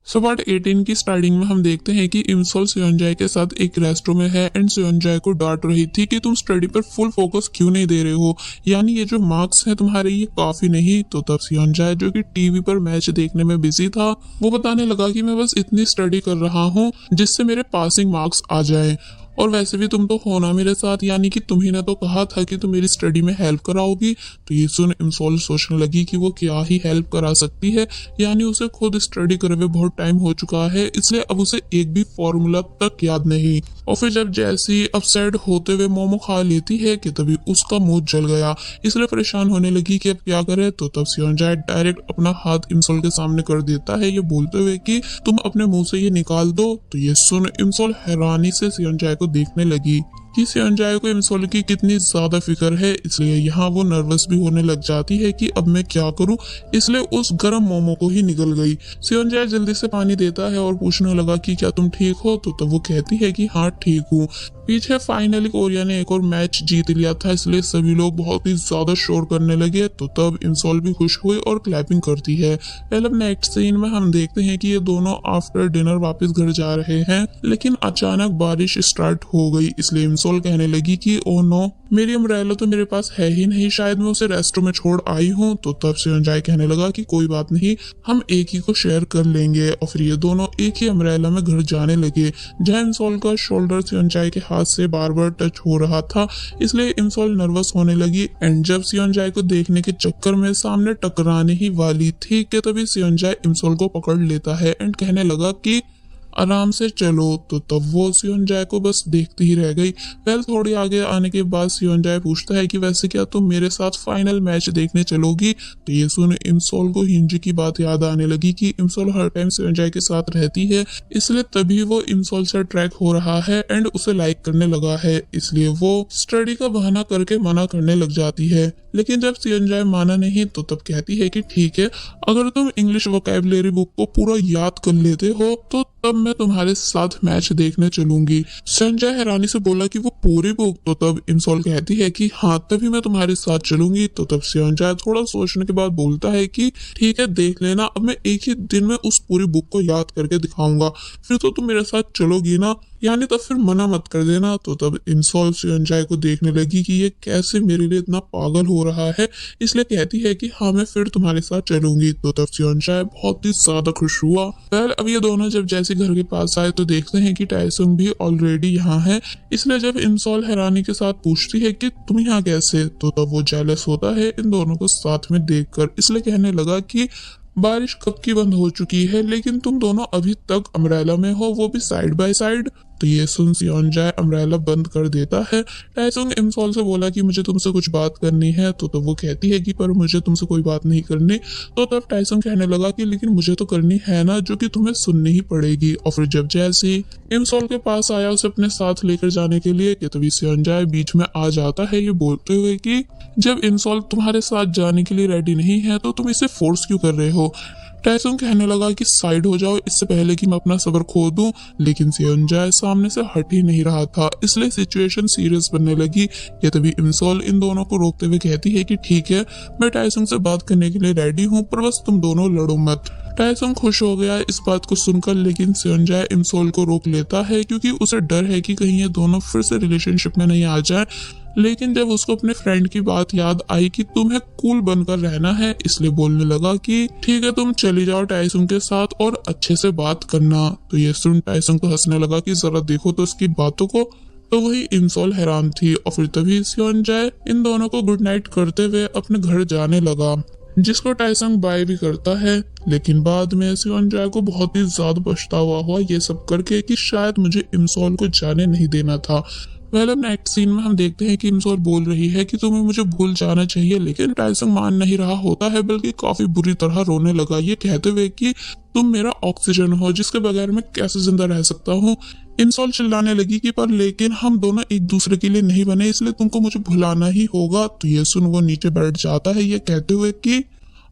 So part 18 की starting में हम देखते हैं कि इमसोल सेयोनजाए के साथ एक रेस्टोरेंट में है एंड सेयोनजाए को डांट रही थी कि तुम स्टडी पर फुल फोकस क्यों नहीं दे रहे हो, यानी ये जो मार्क्स हैं तुम्हारे ये काफी नहीं। तो तब सेयोनजाए जो कि टीवी पर मैच देखने में बिजी था वो बताने लगा कि मैं बस इतनी स्टडी कर रहा हूँ जिससे मेरे पासिंग मार्क्स आ जाए, और वैसे भी तुम तो हो ना मेरे साथ, यानी कि तुम ही ने तो कहा था कि तुम मेरी स्टडी में हेल्प कराओगी। तो ये सुन इमसोल सोचने लगी कि वो क्या ही हेल्प करा सकती है, यानी उसे खुद स्टडी करे हुए बहुत टाइम हो चुका है, इसलिए अब उसे एक भी फॉर्मूला तक याद नहीं। और फिर जब जैसी अपसेट होते हुए मोमो खा लेती है कि तभी उसका मुंह जल गया, इसलिए परेशान होने लगी कि अब क्या करे। तो तब सेयोनजाए डायरेक्ट अपना हाथ इमसोल के सामने कर देता है, ये बोलते हुए कि तुम अपने मुंह से ये निकाल दो। तो ये सुन इमसोल हैरानी से सेयोनजाए को देखने लगी कि सेयोनजाए को इमसोल की कितनी ज्यादा फिक्र है, इसलिए यहाँ वो नर्वस भी होने लग जाती है कि अब मैं क्या करूं, इसलिए उस गर्म मोमो को ही निकल गई। सेयोनजाए जल्दी से पानी देता है और पूछने लगा कि क्या तुम ठीक हो। तो तब वो कहती है कि हाँ ठीक हूँ। पीछे फाइनली कोरिया ने एक और मैच जीत लिया था, इसलिए सभी लोग बहुत ही ज्यादा शोर करने लगे। तो तब इमसोल भी खुश हुई और क्लैपिंग करती है। पहले नेक्स्ट सीन में हम देखते हैं कि ये दोनों आफ्टर डिनर वापस घर जा रहे हैं, लेकिन अचानक बारिश स्टार्ट हो गई, इसलिए इमसोल कहने लगी कि ओ नो, मेरी अम्ब्रेला तो मेरे पास है ही नहीं, शायद मैं उसे रेस्टोरेंट में छोड़ आई हूँ। तो तब सेयोनजाए कहने लगा कि कोई बात नहीं, हम एक ही को शेयर कर लेंगे। और फिर ये दोनों एक ही अम्ब्रेला में घर जाने लगे। जहाँ इमसोल का शोल्डर सेयोनजाए के हाथ से बार बार टच हो रहा था, इसलिए इमसोल नर्वस होने लगी। एंड जब सेयोनजाए को देखने के चक्कर में सामने टकराने ही वाली थी कि तभी सेयोनजाए इमसोल को पकड़ लेता है एंड कहने लगा कि आराम से चलो। तो तब वो सेयोनजाए को बस देखती ही रह गई। थोड़ी आगे आने के बाद सेयोनजाए पूछता है कि वैसे क्या तुम मेरे साथ फाइनल मैच देखने चलोगी। तो ये सुन इमसोल को हिंजी की बात याद आने लगी कि इमसोल हर टाइम सेयोनजाए के साथ रहती है, इसलिए तभी वो इमसोल से ट्रैक हो रहा है एंड उसे लाइक करने लगा है, इसलिए वो स्टडी का बहाना करके मना करने लग जाती है। लेकिन जब सेयोनजाए माना नहीं तो तब कहती है कि ठीक है, अगर तुम इंग्लिश वोकैबुलरी बुक को पूरा याद कर लेते हो तो तब मैं तुम्हारे साथ मैच देखने चलूंगी। सेयोनजाए हैरानी से बोला कि वो पूरी बुक। तो तब इमसोल कहती है कि हाँ तभी मैं तुम्हारे साथ चलूंगी। तो तब सेयोनजाए थोड़ा सोचने के बाद बोलता है कि ठीक है देख लेना, अब मैं एक ही दिन में उस पूरी बुक को याद करके दिखाऊंगा, फिर तो तुम मेरे साथ चलोगी ना, यानी तब फिर मना मत कर देना। तो तब इमसोल सेयोनजाए को देखने लगी कि ये कैसे मेरे लिए इतना पागल हो रहा है, इसलिए कहती है कि हाँ मैं फिर तुम्हारे साथ चलूंगी। तो तब सेयोनजाए बहुत ही ज्यादा खुश हुआ। अब ये दोनों जब जैसे घर के पास आए तो देखते हैं कि टाइसुंग भी ऑलरेडी यहाँ है, इसलिए जब इमसोल हैरानी के साथ पूछती है कि तुम यहाँ कैसे, तो तब वो जेलस होता है इन दोनों को साथ में देखकर, इसलिए कहने लगा कि बारिश कब की बंद हो चुकी है लेकिन तुम दोनों अभी तक अम्ब्रेला में हो, वो भी साइड बाय साइड। तो ये सुन सेयोनजाए अम्ब्रेला बंद कर देता है। टाइसुंग इमसोल से बोला कि मुझे तुमसे कुछ बात करनी है। तो वो कहती है कि पर मुझे तुमसे कोई बात नहीं करनी। तो तब टाइसुंग कहने लगा कि लेकिन मुझे तो करनी है ना, जो कि तुम्हें सुननी ही पड़ेगी। और फिर जब जैसे इमसोल के पास आया उसे अपने साथ लेकर जाने के लिए कि तभी सेयोनजाए बीच में आ जाता है, ये बोलते हुए कि जब इमसोल तुम्हारे साथ जाने के लिए रेडी नहीं है तो तुम इसे फोर्स क्यों कर रहे हो। टाइसुंग कहने लगा कि साइड हो जाओ इससे पहले कि मैं अपना सबर खो दूं, लेकिन सेयोनजाए सामने से हट ही नहीं रहा था, इसलिए सिचुएशन सीरियस बनने लगी। ये तभी इमसोल इन दोनों को रोकते हुए कहती है कि ठीक है मैं टाइसुंग से बात करने के लिए रेडी हूँ, पर बस तुम दोनों लड़ो मत। टाइसुंग खुश हो गया इस बात को सुनकर, लेकिन सेयोनजाए इमसोल को रोक लेता है क्योंकि उसे डर है कि कहीं ये दोनों फिर से रिलेशनशिप में नहीं आ जाए। लेकिन जब उसको अपने फ्रेंड की बात याद आई कि तुम्हें कूल बनकर रहना है, इसलिए बोलने लगा कि ठीक है तुम चली जाओ टाइसुंग के साथ और अच्छे से बात करना। तो ये सुन टाइसुंग तो हंसने लगा कि जरा देखो तो उसकी बातों को। तो वही इमसोल हैरान थी। और फिर तभी सेयोनजाए इन दोनों को गुड नाइट करते हुए अपने घर जाने लगा, जिसको टाइसुंग बाय भी करता है। लेकिन बाद में सेयोनजाए को बहुत ही ज्यादा पछतावा हुआ ये सब करके कि शायद मुझे इमसोल को जाने नहीं देना था। नेक्स्ट सीन में हम देखते हैं कि इमसोल बोल रही है कि तुम्हें मुझे भूल जाना चाहिए, लेकिन टाइसुंग मान नहीं रहा होता है, बल्कि काफी बुरी तरह रोने लगा, ये कहते हुए कि तुम मेरा ऑक्सीजन हो जिसके बगैर मैं कैसे जिंदा रह सकता हूँ। इमसोल चिल्लाने लगी कि पर लेकिन हम दोनों एक दूसरे के लिए नहीं बने, इसलिए तुमको मुझे भुलाना ही होगा। तो ये सुन वो नीचे बैठ जाता है, ये कहते हुए कि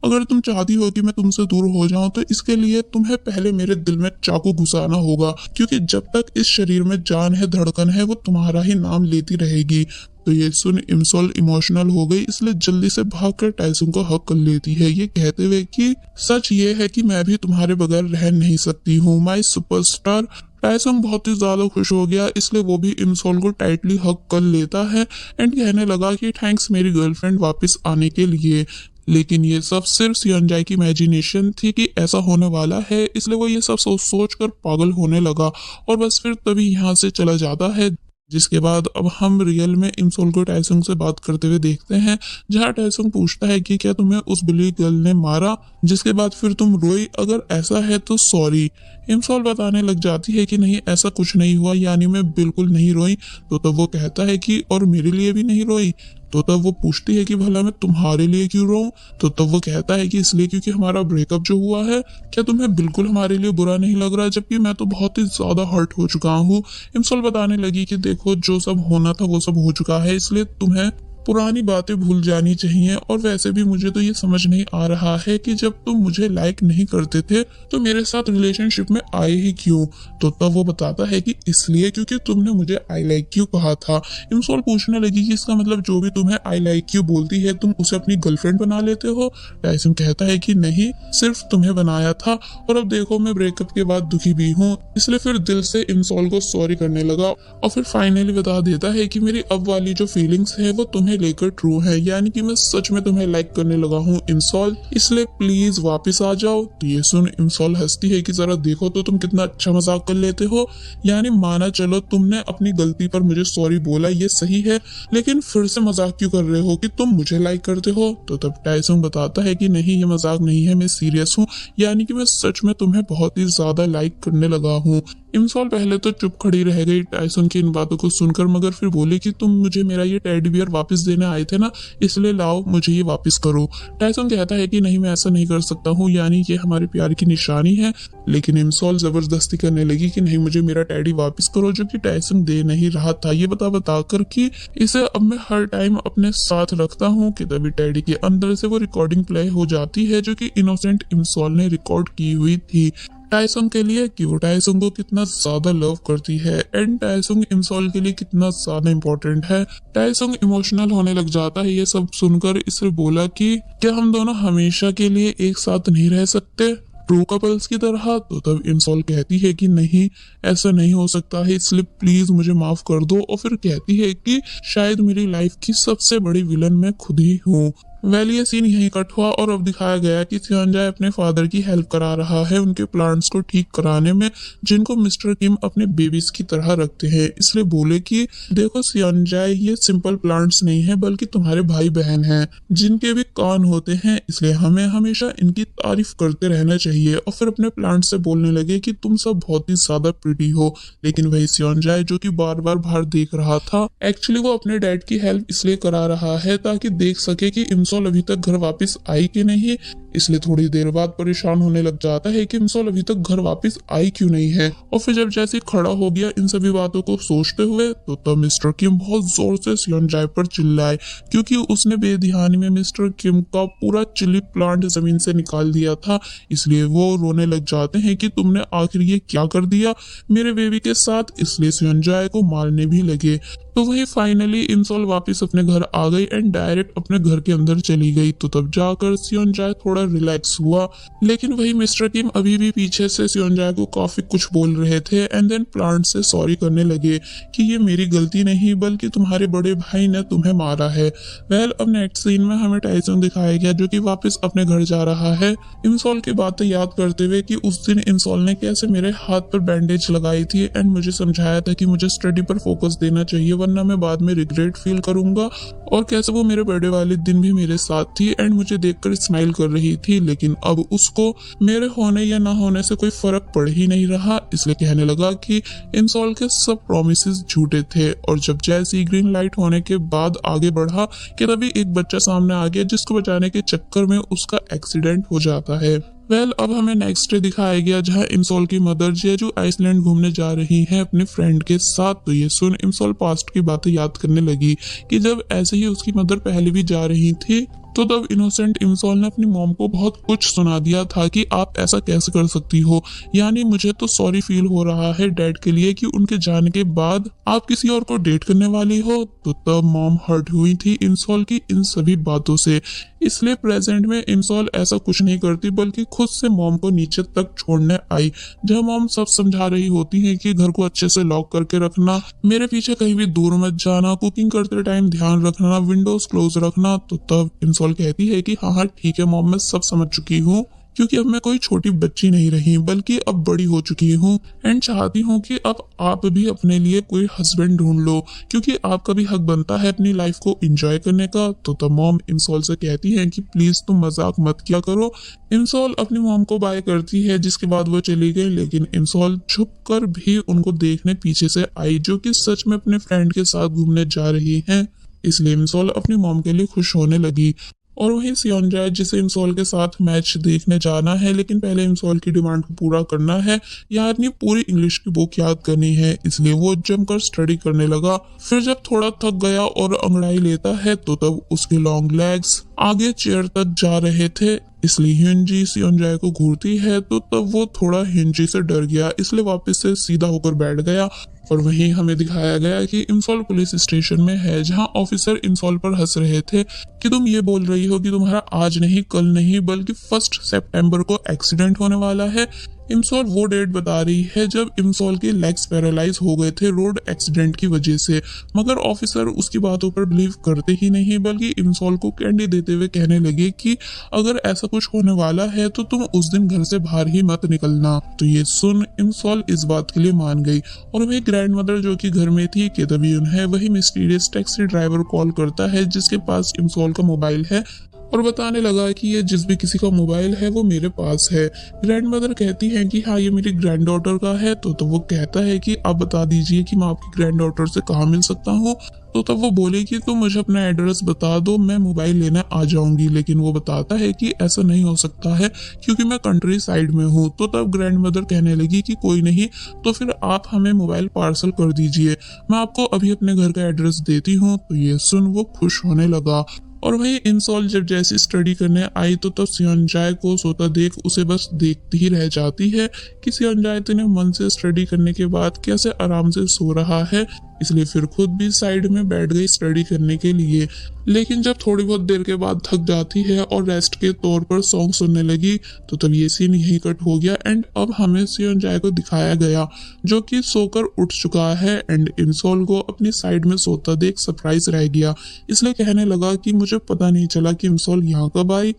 अगर तुम चाहती हो कि मैं तुमसे दूर हो जाऊं तो इसके लिए तुम्हें पहले मेरे दिल में चाकू घुसाना होगा, क्योंकि जब तक इस शरीर में जान है, धड़कन है, वो तुम्हारा ही नाम लेती रहेगी। तो ये सुन इमसोल इमोशनल हो गई, इसलिए जल्दी से भागकर टाइसन को हक कर लेती है, ये कहते हुए कि सच ये है कि मैं भी तुम्हारे बगैर रह नहीं सकती हूँ, माय सुपरस्टार। टाइसन बहुत ही ज्यादा खुश हो गया, इसलिए वो भी इमसोल को टाइटली हक कर लेता है एंड कहने लगा कि थैंक्स मेरी गर्लफ्रेंड वापस आने के लिए। लेकिन ये सब सिर्फ सियोंजाई की इमेजिनेशन थी कि ऐसा होने वाला है, इसलिए वो ये सब सोच सोच कर पागल होने लगा और बस फिर तभी यहाँ से चला जाता है। जिसके बाद अब हम रियल में इमसोल को टाइसंग से बात करते हुए देखते हैं, जहाँ टाइसंग पूछता है कि क्या तुम्हें उस बिल्ली गर्ल ने मारा, जिसके बाद फिर तुम रोई, अगर ऐसा है तो सॉरी। इमसोल बताने लग जाती है कि नहीं ऐसा कुछ नहीं हुआ, यानी मैं बिल्कुल नहीं रोई। तो तब वो कहता है कि और मेरे लिए भी नहीं रोई। तो तब वो पूछती है कि भला मैं तुम्हारे लिए क्यों रोऊं। तो तब वो कहता है कि इसलिए क्योंकि हमारा ब्रेकअप जो हुआ है, क्या तुम्हें बिल्कुल हमारे लिए बुरा नहीं लग रहा, जबकि मैं तो बहुत ही ज्यादा हर्ट हो चुका हूँ। इमसोल बताने लगी कि देखो जो सब होना था वो सब हो चुका है, इसलिए तुम्हें पुरानी बातें भूल जानी चाहिए। और वैसे भी मुझे तो ये समझ नहीं आ रहा है कि जब तुम मुझे लाइक नहीं करते थे तो मेरे साथ रिलेशनशिप में आए ही क्यों। तो तब वो बताता है कि इसलिए क्योंकि तुमने मुझे आई लाइक यू कहा था। इमसोल पूछने लगी कि इसका मतलब जो भी तुम्हें आई लाइक यू बोलती है तुम उसे अपनी गर्लफ्रेंड बना लेते हो। टाइसन कहता है कि नहीं, सिर्फ तुम्हें बनाया था और अब देखो मैं ब्रेकअप के बाद दुखी भी हूँ। इसलिए फिर दिल से इमसोल को सॉरी करने लगा और फिर फाइनली बता देता है कि मेरी अब वाली जो फीलिंग्स है वो तुम्हें लेकर ट्रू है, यानी कि मैं सच में तुम्हें लाइक करने लगा हूँ इमसोल, इसलिए प्लीज वापस आ जाओ। तो ये सुन इमसोल हंसती है कि जरा देखो तो तुम कितना अच्छा मजाक कर लेते हो, यानी माना चलो तुमने अपनी गलती पर मुझे सॉरी बोला, ये सही है, लेकिन फिर से मजाक क्यों कर रहे हो कि तुम मुझे लाइक करते हो। तो तब टाइसन बताता है कि नहीं ये मजाक नहीं है, मैं सीरियस हूँ, यानी कि मैं सच में तुम्हें बहुत ही ज्यादा लाइक करने लगा हूँ। इमसोल पहले तो चुप खड़ी रह गई टाइसन की इन बातों को सुनकर, मगर फिर बोली कि तुम मुझे मेरा ये टेडी बियर वापस देने आए थे ना, इसलिए लाओ मुझे ये वापस करो। टाइसन कहता है कि नहीं मैं ऐसा नहीं कर सकता हूँ, यानी ये हमारे प्यार की निशानी है। लेकिन इमसोल जबरदस्ती करने लगी कि नहीं मुझे मेरा टेडी वापस करो, जो कि टाइसन दे नहीं रहा था, ये बता कर कि इसे अब मैं हर टाइम अपने साथ रखता हूँ। कि तभी टेडी के अंदर से वो रिकॉर्डिंग प्ले हो जाती है जो कि इनोसेंट इमसोल ने रिकॉर्ड की हुई थी टाइसन के लिए, कि वो टाइसन को कितना ज्यादा लव करती है एंड टाइसन इमसोल के लिए कितना ज्यादा इम्पोर्टेंट है। टाइसन इमोशनल होने लग जाता है ये सब सुनकर। इससे बोला कि क्या हम दोनों हमेशा के लिए एक साथ नहीं रह सकते ट्रू कपल्स की तरह। तो तब इमसोल कहती है कि नहीं ऐसा नहीं हो सकता है, इसलिए प्लीज मुझे माफ कर दो। और फिर कहती है कि शायद मेरी लाइफ की सबसे बड़ी विलन मैं खुद ही हूँ। वेल ये सीन यहीं कट हुआ और अब दिखाया गया कि सियोंजाई अपने फादर की हेल्प करा रहा है उनके प्लांट्स को ठीक कराने में, जिनको मिस्टर किम अपने बेबीज की तरह रखते हैं। इसलिए बोले कि देखो सियोंजाई ये सिंपल प्लांट्स नहीं है बल्कि तुम्हारे भाई बहन हैं जिनके भी कान होते हैं, इसलिए हमें हमेशा इनकी तारीफ करते रहना चाहिए। और फिर अपने प्लांट से बोलने लगे कि तुम सब बहुत ही ज्यादा प्रिटी हो। लेकिन वही सियोंजाई जो कि बार बार बाहर देख रहा था, एक्चुअली वो अपने डैड की हेल्प इसलिए करा रहा है ताकि देख सके कि इमसोल अभी तक घर वापस आई कि नहीं। इसलिए थोड़ी देर बाद परेशान होने लग जाता है कि इमसोल अभी तक घर वापस आई क्यों नहीं है। और फिर जब जैसे खड़ा हो गया इन सभी बातों को सोचते हुए, तो तब मिस्टर किम बहुत जोर से सियोंजाई पर चिल्लाए, क्योंकि उसने बेध्यानी में मिस्टर किम का पूरा चिली प्लांट जमीन से निकाल दिया था। इसलिए वो रोने लग जाते हैं कि तुमने आखिर ये क्या कर दिया मेरे बेबी के साथ। इसलिए सियोंजाई को मारने भी लगे। तो वही फाइनली इमसोल वापस अपने घर आ गई एंड डायरेक्ट अपने घर के अंदर चली गई। तो तब जाकर सियोंजाई थोड़ा रिलैक्स हुआ। लेकिन वही मिस्टर किम अभी भी पीछे से सियोंजाई को काफी कुछ बोल रहे थे एंड देन प्लांट से सॉरी करने लगे कि ये मेरी गलती नहीं बल्कि तुम्हारे बड़े भाई ने तुम्हें मारा है। वेल अब नेक्स्ट सीन में हमें टाइसन दिखाया गया जो कि वापस अपने घर जा रहा है, इमसोल की बातें याद करते हुए कि उस दिन इमसोल ने कैसे मेरे हाथ पर बैंडेज लगाई थी एंड मुझे समझाया था कि मुझे स्टडी पर फोकस देना चाहिए वरना मैं बाद में रिग्रेट फील करूंगा। और कैसे वो मेरे बर्थडे वाले दिन भी मेरे साथ थी एंड मुझे देखकर स्माइल कर रही थी, लेकिन अब उसको मेरे होने या ना होने से कोई फर्क पड़ ही नहीं रहा। इसलिए कहने लगा कि इमसोल के सब प्रॉमिसेस झूठे थे। और जब जैसे ग्रीन लाइट होने के बाद आगे बढ़ा कि तभी एक बच्चा सामने आ गया जिसको बचाने के चक्कर में उसका एक्सीडेंट हो जाता है। वेल अब हमें नेक्स्ट डे दिखाया गया जहाँ इमसोल की मदर जेजू आइसलैंड घूमने जा रही हैं अपने फ्रेंड के साथ। तो ये सुन इमसोल पास्ट की बातें याद करने लगी कि जब ऐसे ही उसकी मदर पहले भी जा रही थी तो तब इनोसेंट इमसॉल ने अपनी मॉम को बहुत कुछ सुना दिया था कि आप ऐसा कैसे कर सकती हो, यानी मुझे तो सॉरी फील हो रहा है डैड के लिए कि उनके जाने के बाद आप किसी और को डेट करने वाली हो। तो तब मॉम हर्ट हुई थी इमसॉल की इन सभी बातों से, इसलिए प्रेजेंट में इमसॉल ऐसा कुछ नहीं करती बल्कि खुद से मॉम को नीचे तक छोड़ने आई। जब मॉम सब समझा रही होती है कि घर को अच्छे से लॉक करके रखना, मेरे पीछे कहीं भी दूर मत जाना, कुकिंग करते टाइम ध्यान रखना, विंडोज क्लोज रखना, तो तब इमसॉल कहती है कि हाँ हाँ ठीक है मॉम, मैं सब समझ चुकी हूँ, क्योंकि अब मैं कोई छोटी बच्ची नहीं रही बल्कि अब बड़ी हो चुकी हूँ एंड चाहती हूँ कि अब आप भी अपने लिए कोई हस्बैंड ढूंढ लो, क्योंकि आपका भी हक बनता है अपनी लाइफ को एंजॉय करने का। तो तब मॉम इमसॉल से कहती है कि प्लीज तुम मजाक मत किया करो। इमसॉल अपनी मॉम को बाय करती है, जिसके बाद वो चली गई, लेकिन इमसॉल छुप कर भी उनको देखने पीछे से आई, जो कि सच में अपने फ्रेंड के साथ घूमने जा रही है। इसलिए इमसॉल अपनी मॉम के लिए खुश होने लगी। और वहीं सियोनजाए, जिसे इमसॉल के साथ मैच देखने जाना है, लेकिन पहले इमसॉल की डिमांड को पूरा करना है, यानी पूरी इंग्लिश की बुक याद करनी है, इसलिए वो जमकर स्टडी करने लगा। फिर जब थोड़ा थक गया और अंगड़ाई लेता है तो तब उसके लॉन्ग लेग्स आगे चेयर तक जा रहे थे, इसलिए हिंजी सियोनजाए को घूरती है, तो तब वो थोड़ा हिंजी से डर गया, इसलिए वापस से सीधा होकर बैठ गया। और वहीं हमें दिखाया गया कि इमसॉल पुलिस स्टेशन में है, जहां ऑफिसर इमसॉल पर हंस रहे थे कि तुम ये बोल रही हो कि तुम्हारा आज नहीं कल नहीं बल्कि 1 सितंबर को एक्सीडेंट होने वाला है। इमसॉल वो डेट बता रही है जब इमसॉल के लेग्स पैरालाइज हो गए थे रोड एक्सीडेंट की वजह से, मगर ऑफिसर उसकी बातों पर बिलीव करते ही नहीं बल्कि इमसॉल को कैंडी देते हुए कहने लगे कि अगर ऐसा कुछ होने वाला है तो तुम उस दिन घर से बाहर ही मत निकलना। तो ये सुन इमसॉल इस बात के लिए मान गई और वही ग्रैंडमदर जो कि घर में थी कि तभी उन्हें वही मिस्टीरियस टैक्सी ड्राइवर कॉल करता है, जिसके पास इमसॉल का मोबाइल है, और बताने लगा कि ये जिस भी किसी का मोबाइल है वो मेरे पास है। ग्रैंड मदर कहती है कि हाँ ये मेरी ग्रैंड डॉटर का है, तो वो कहता है कि आप बता दीजिए कि मैं आपकी ग्रैंड डॉटर से कहाँ मिल सकता हूँ। तो तब वो बोले कि तुम मुझे अपना एड्रेस बता दो, मैं मोबाइल लेने आ जाऊंगी, लेकिन वो बताता है कि ऐसा नहीं हो सकता है क्योंकि मैं कंट्री साइड में हूँ। तो तब ग्रैंड मदर कहने लगी कि कोई नहीं, तो फिर आप हमें मोबाइल पार्सल कर दीजिए, मैं आपको अभी अपने घर का एड्रेस देती हूँ। तो ये सुन वो खुश होने लगा। और वही इमसॉल जब जैसी स्टडी करने आई तो तब सियोनजाए को सोता देख उसे बस देखती ही रह जाती है कि सियोनजाए ने मन से स्टडी करने के बाद कैसे आराम से सो रहा है, इसलिए फिर खुद भी साइड में बैठ गई स्टडी करने के लिए। लेकिन जब थोड़ी बहुत देर के बाद थक जाती है और रेस्ट के तौर पर सॉन्ग सुनने लगी तो तब ये सीन यहीं कट हो गया एंड अब हमें सियोनजाए को दिखाया गया जो कि सोकर उठ चुका है एंड इमसॉल को अपनी साइड में सोता देख सरप्राइज रह गया, इसलिए कहने लगा कि मुझे पता नहीं चला कि इमसॉल यहाँ कब आई।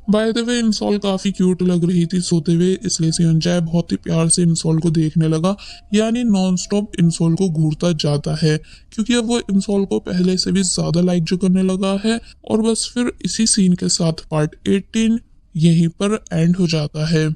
बाय द वे इमसॉल काफी क्यूट लग रही थी सोते हुए, इसलिए सियोनजाए बहुत ही प्यार से इमसॉल को देखने लगा, यानी नॉन स्टॉप इमसॉल को घूरता जाता है क्योंकि अब वो इमसॉल को पहले से भी ज्यादा लाइक जो करने लगा है। और बस फिर इसी सीन के साथ पार्ट 18 यहीं पर एंड हो जाता है।